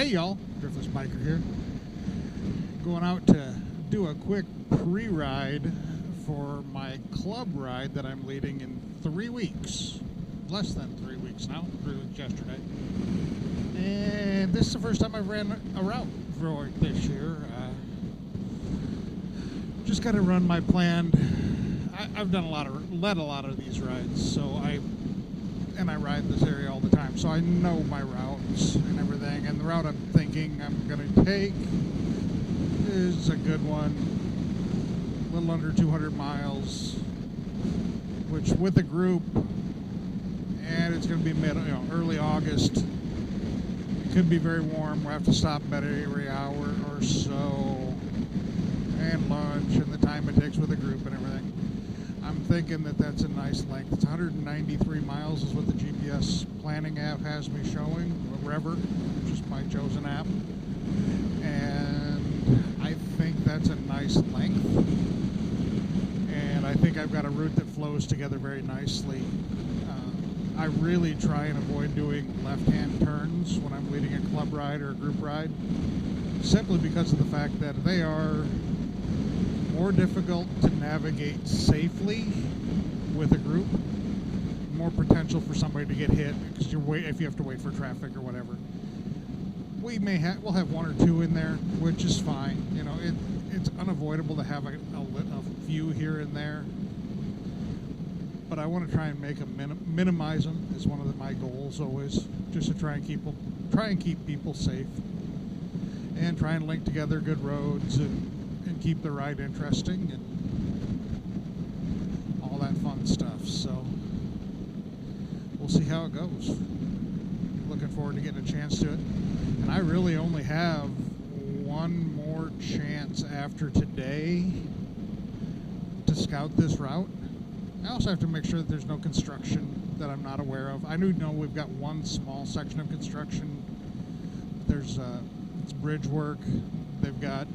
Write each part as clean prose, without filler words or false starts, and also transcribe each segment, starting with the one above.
Hey y'all, Driftless Biker here. Going out to do a quick pre-ride for my club ride that I'm leading in 3 weeks. Less than 3 weeks now, 3 weeks yesterday. And this is the first time I've ran a route for this year. Just got to run my planned. I've done led a lot of these rides, so I ride this area all the time, so I know my routes and everything. And the route I'm thinking I'm going to take is a good one, a little under 200 miles, which with a group, and it's going to be early August. It could be very warm. We'll have to stop about every hour or so, and lunch, and the time it takes with a group and everything. I'm thinking that that's a nice length. It's 193 miles is what the GPS planning app has me showing, Rever, which is my chosen app. And I think that's a nice length. And I think I've got a route that flows together very nicely. I really try and avoid doing left-hand turns when I'm leading a club ride or a group ride, simply because of the fact that they are more difficult to navigate safely with a group, more potential for somebody to get hit because if you have to wait for traffic or whatever. We'll have one or two in there, which is fine. You know, it's unavoidable to have a few here and there, but I want to try and make them minimize them is one of my goals always, just to try and keep people safe and try and link together good roads and keep the ride interesting and all that fun stuff. So we'll see how it goes. Looking forward to getting a chance to it. And I really only have one more chance after today to scout this route. I also have to make sure that there's no construction that I'm not aware of. I know we've got one small section of construction. There's it's bridge work. They've got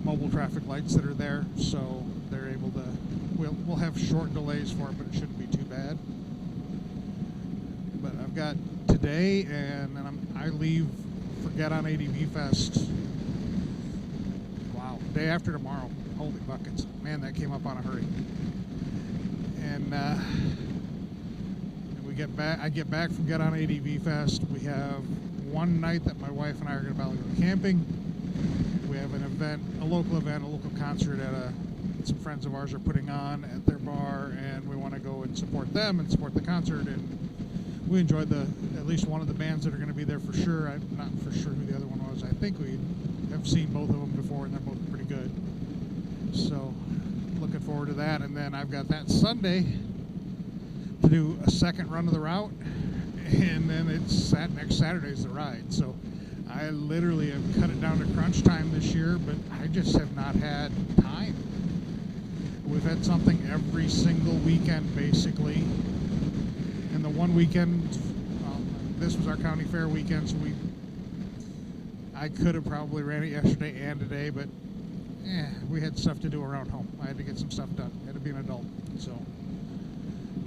mobile traffic lights that are there, so they're able to. We'll have short delays for it, but it shouldn't be too bad. But I've got today, and then I leave for Get On ADV Fest. Wow, day after tomorrow. Holy buckets, man! That came up on a hurry. And we get back. I get back from Get On ADV Fest. We have one night that my wife and I are going to probably go camping. We have an event, a local concert at some friends of ours are putting on at their bar, and we want to go and support them and support the concert. And we enjoyed at least one of the bands that are going to be there for sure. I'm not for sure who the other one was. I think we have seen both of them before, and they're both pretty good. So looking forward to that. And then I've got that Sunday to do a second run of the route, and then next Saturday's the ride. So I literally have cut it down to crunch time this year, but I just have not had time. We've had something every single weekend, basically. And the one weekend, this was our county fair weekend, so I could have probably ran it yesterday and today, but we had stuff to do around home. I had to get some stuff done. I had to be an adult. So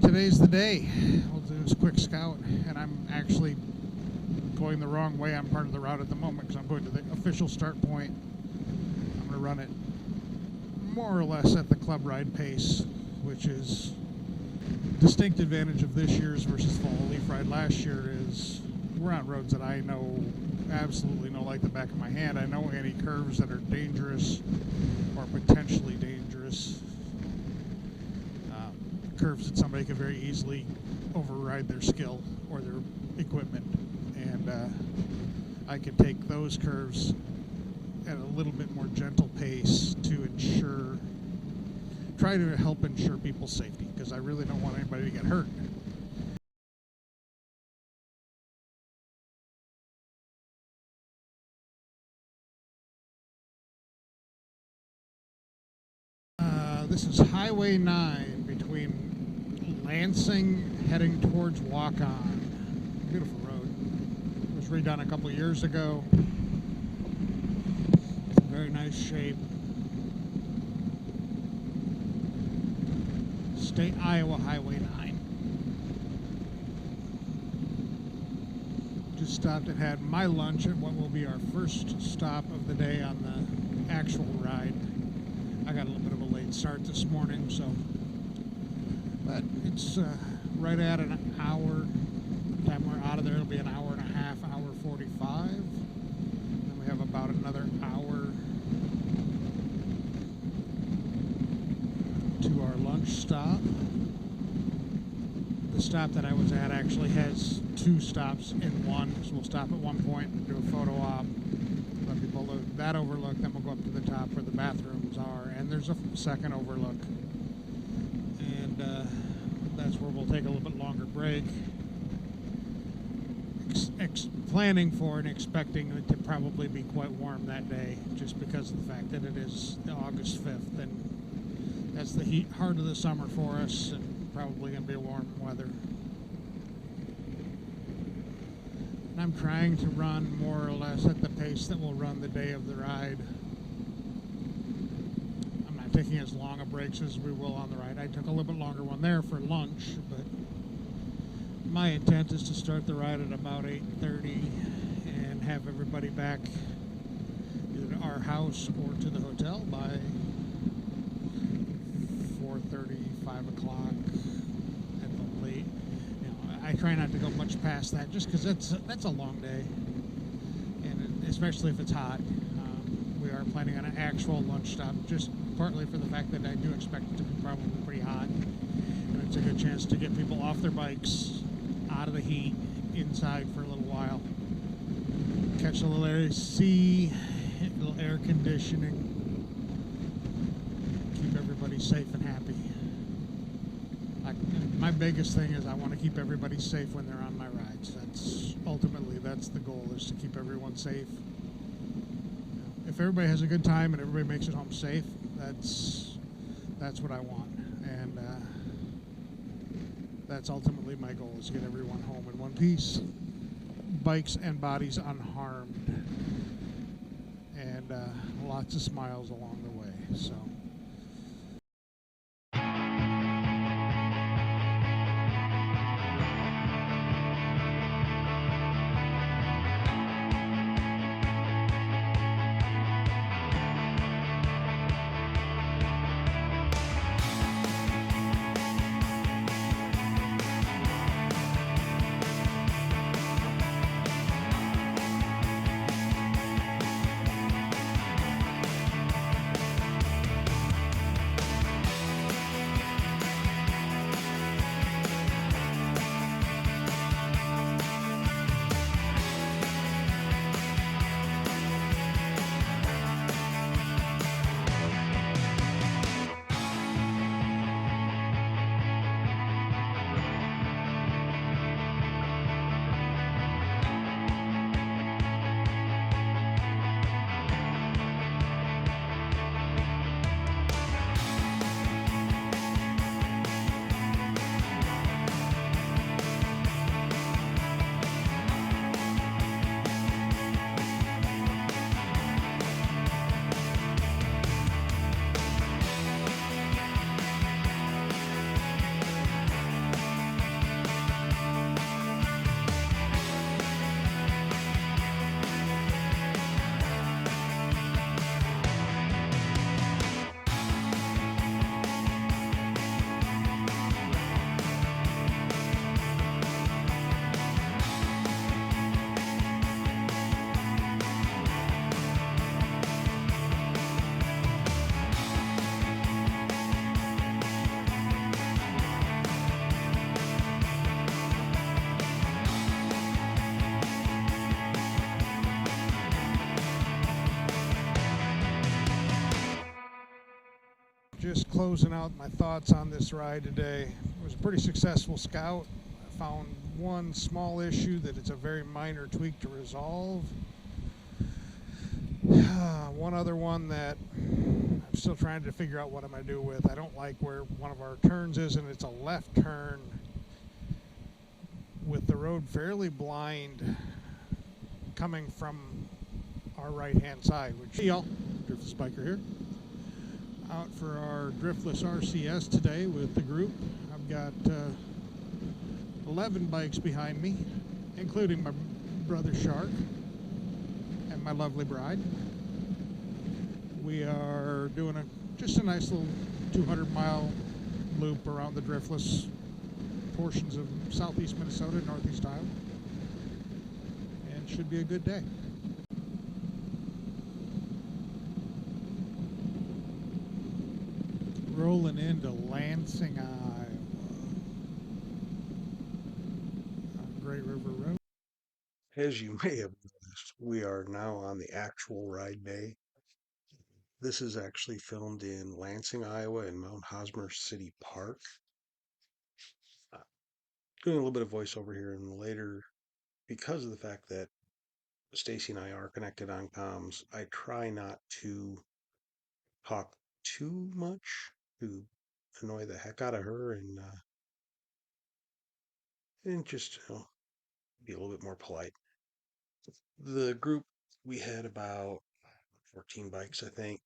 today's the day. We'll do this quick scout, and I'm actually going the wrong way. I'm part of the route at the moment because I'm going to the official start point. I'm going to run it more or less at the club ride pace, which is distinct advantage of this year's versus fall leaf ride last year is we're on roads that I absolutely know like the back of my hand. I know any curves that are dangerous or potentially dangerous, curves that somebody could very easily override their skill or their equipment. And I can take those curves at a little bit more gentle pace to try to help ensure people's safety, because I really don't want anybody to get hurt. This is Highway 9 between Lansing heading towards Walk-On. Beautiful road. It was redone a couple of years ago. Very nice shape. State Iowa Highway 9. stopped and had my lunch at what will be our first stop of the day on the actual ride. I got a little bit of a late start this morning, so, but it's right at an hour. By the time we're out of there, it'll be an hour and a half, hour 45. Then we have about another hour to our lunch stop. The stop that I was at actually has 2 stops in one, so we'll stop at one point and do a photo op, let people look at that overlook, then we'll go up to the top where the bathrooms are, and there's a second overlook, and that's where we'll take a little bit longer break, planning for and expecting it to probably be quite warm that day, just because of the fact that it is August 5th, and that's the heart of the summer for us, and probably going to be warm weather. And I'm trying to run more or less at the pace that we'll run the day of the ride. I'm not taking as long a breaks as we will on the ride. I took a little bit longer one there for lunch, but my intent is to start the ride at about 8:30 and have everybody back either to our house or to the hotel by 4:30, 5 o'clock at the late. You know, I try not to go much past that, just because that's a long day, and especially if it's hot. We are planning on an actual lunch stop, just partly for the fact that I do expect it to be probably pretty hot, and it's a good chance to get people off their bikes, out of the heat, inside for a little while, catch a little AC, a little air conditioning, keep everybody safe and happy. My biggest thing is I want to keep everybody safe when they're on my rides. That's the goal, is to keep everyone safe. If everybody has a good time and everybody makes it home safe, that's what I want, and that's ultimately my goal, is to get everyone home in one piece, bikes and bodies unharmed, and lots of smiles along the way. So. Just closing out my thoughts on this ride today. It was a pretty successful scout. I found one small issue that it's a very minor tweak to resolve. One other one that I'm still trying to figure out what I'm going to do with. I don't like where one of our turns is, and it's a left turn with the road fairly blind coming from our right-hand side. Which, hey y'all, Driftless Biker here. Out for our Driftless RCS today with the group. I've got 11 bikes behind me, including my brother Shark and my lovely bride. We are doing just a nice little 200-mile loop around the Driftless portions of southeast Minnesota, northeast Iowa, and should be a good day. Rolling into Lansing, Iowa on Great River Road. As you may have noticed, we are now on the actual ride day. This is actually filmed in Lansing, Iowa, in Mount Hosmer City Park. Doing a little bit of voiceover here and later, because of the fact that Stacy and I are connected on comms, I try not to talk too much to annoy the heck out of her and just be a little bit more polite. The group, we had about 14 bikes, I think,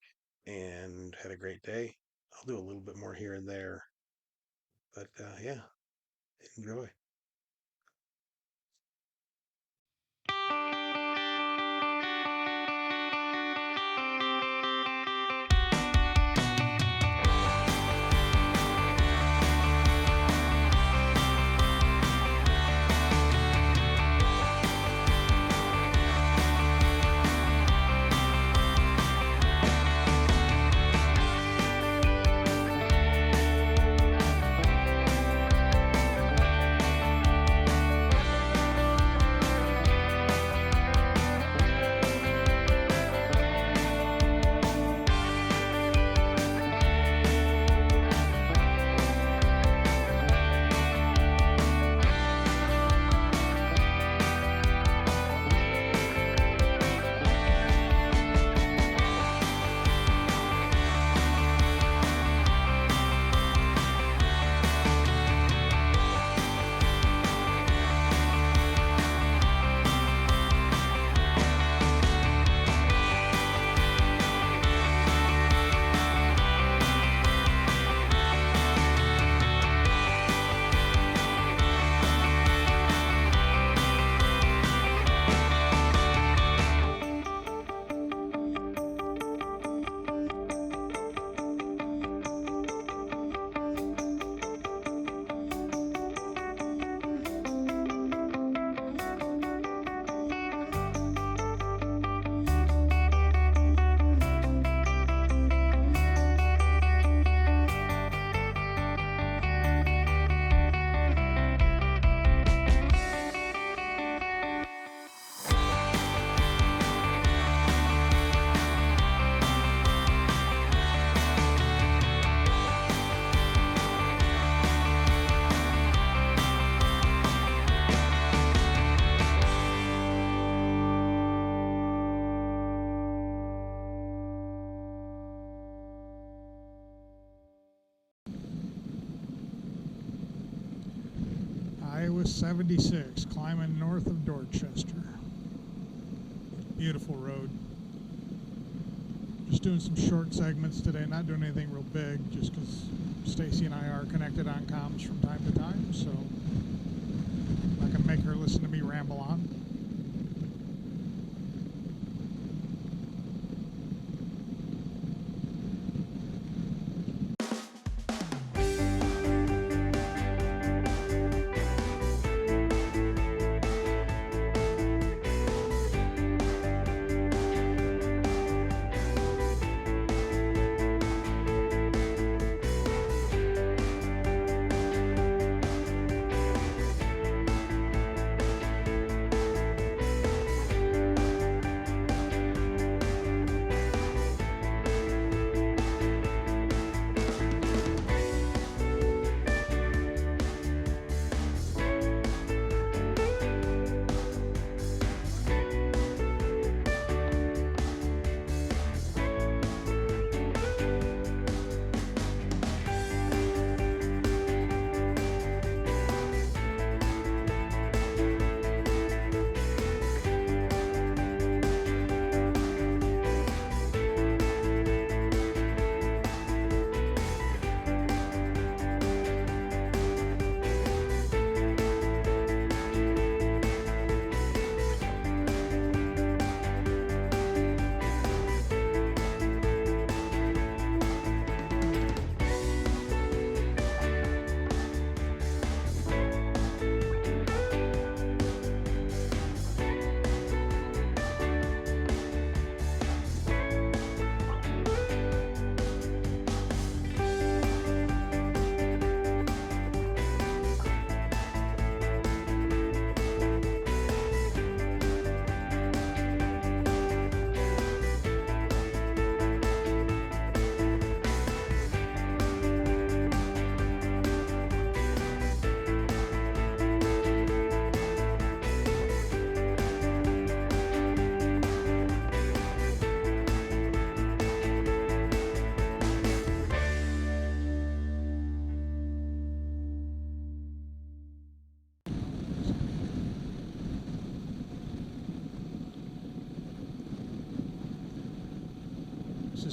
and had a great day. I'll do a little bit more here and there, but yeah, enjoy. Iowa 76, climbing north of Dorchester. Beautiful road. Just doing some short segments today, not doing anything real big, just because Stacy and I are connected on comms from time to time, so I'm not going to make her listen to me ramble on.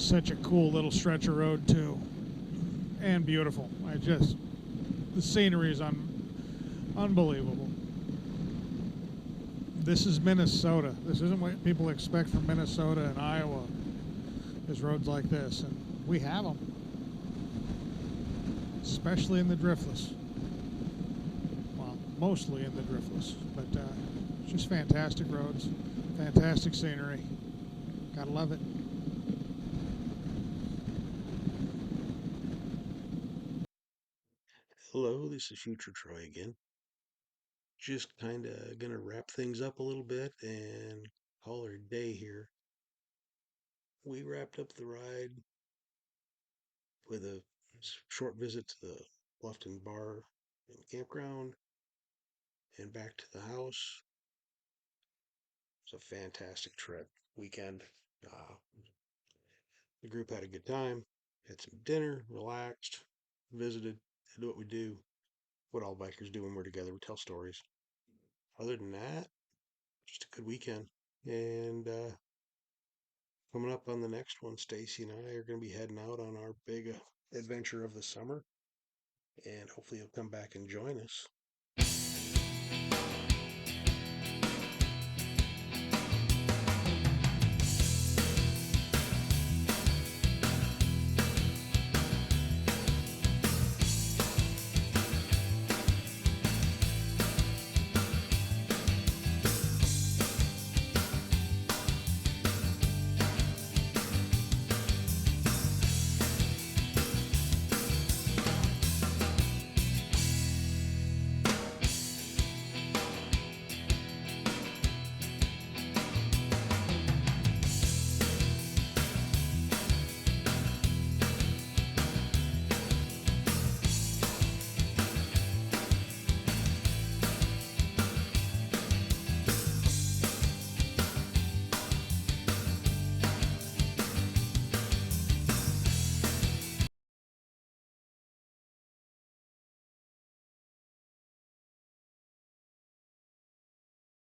Such a cool little stretch of road too, and beautiful. The scenery is unbelievable. This is Minnesota. This isn't what people expect from Minnesota and Iowa. There's roads like this, and we have them, especially in the Driftless. Well, mostly in the Driftless, but just fantastic roads, fantastic scenery. Gotta love it. Hello, this is Future Troy again. Just kind of gonna wrap things up a little bit and call her a day here. We wrapped up the ride with a short visit to the Bluffton Bar and Campground and back to the house. It's a fantastic trip weekend. Uh, the group had a good time, had some dinner, relaxed, visited, did what we do, what all bikers do when we're together. We tell stories. Other than that, just a good weekend. And coming up on the next one, Stacy and I are going to be heading out on our big adventure of the summer. And hopefully you'll come back and join us.